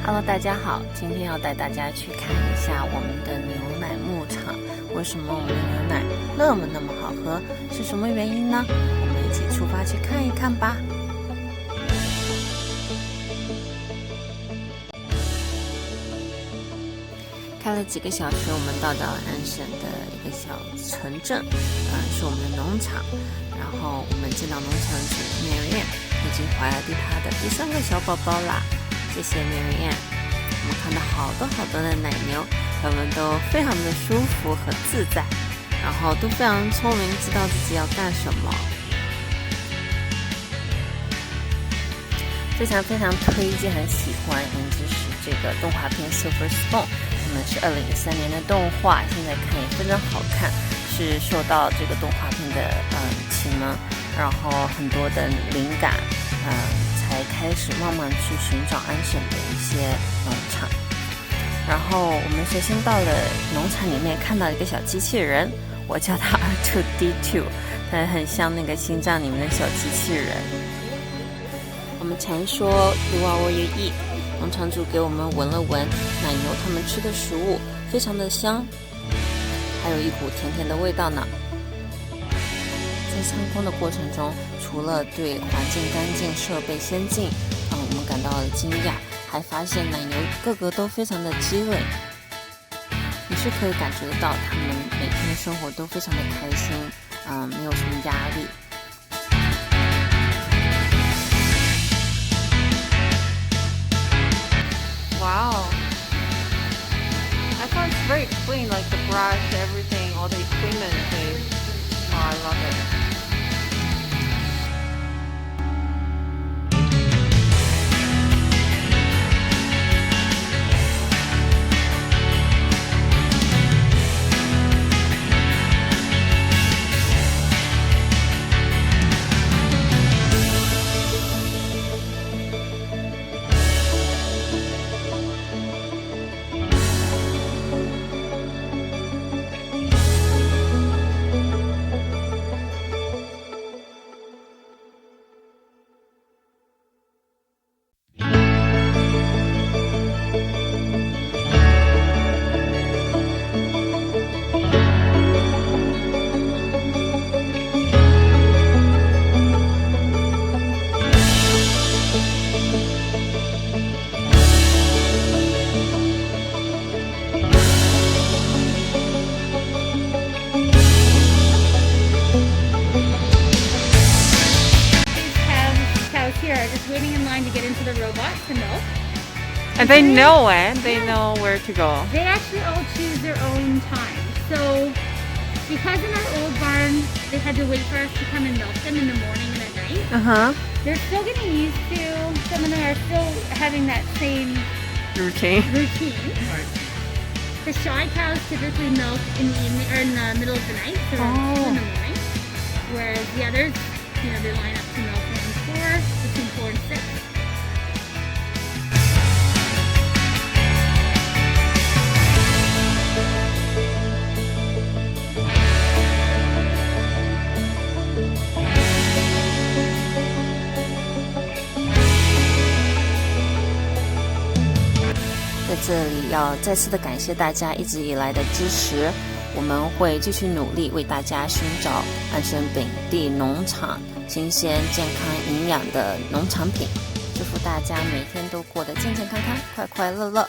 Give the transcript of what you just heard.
Hello， 大家好，今天要带大家去看一下我们的牛奶牧场。为什么我们的牛奶那么好喝？是什么原因呢？我们一起出发去看一看吧。开了几个小时，我们到达了安省的一个小城镇，是我们的农场。然后我们见到农场主 Marianne 已经怀了她的第3个小宝宝啦。谢谢 Marianne。我们看到好多的奶牛，它们都非常的舒服和自在，然后都非常聪明，知道自己要干什么。非常推荐，很喜欢，就是这个动画片 Silver Spoon， 他们是2013年的动画，现在看也非常好看，是受到这个动画片的启蒙，然后很多的灵感，才开始慢慢去寻找安省的一些农场。然后我们首先到了农场里面，看到一个小机器人，我叫它 R2D2， 它很像那个心脏里面的小机器人。我们常说 You are what you eat， 农场主给我们闻了闻奶牛它们吃的食物，非常的香，还有一股甜的味道呢。在参观的过程中，除了对环境干净、设备先进，我们感到了惊讶，还发现奶牛个个都非常的机灵，你是可以感觉得到它们每天的生活都非常的开心，没有什么压力。Wow, I thought it's very clean, like the brush, everything, all the equipment. Oh, I love it. Just waiting in line to get into the robot to milk. And they know it. They know where to go. They actually all choose their own time. So because in our old barn they had to wait for us to come and milk them in the morning and at night. They're still getting used to. Some of them are still having that same routine. The shy cows typically milk in the evening or in the middle of the night, so in the morning. Whereas the others, they line up to milk between 4 and 6.在这里要再次的感谢大家一直以来的支持，我们会继续努力为大家寻找安省本地农场新鲜、健康、营养的农产品，祝福大家每天都过得健健康康、快快乐乐。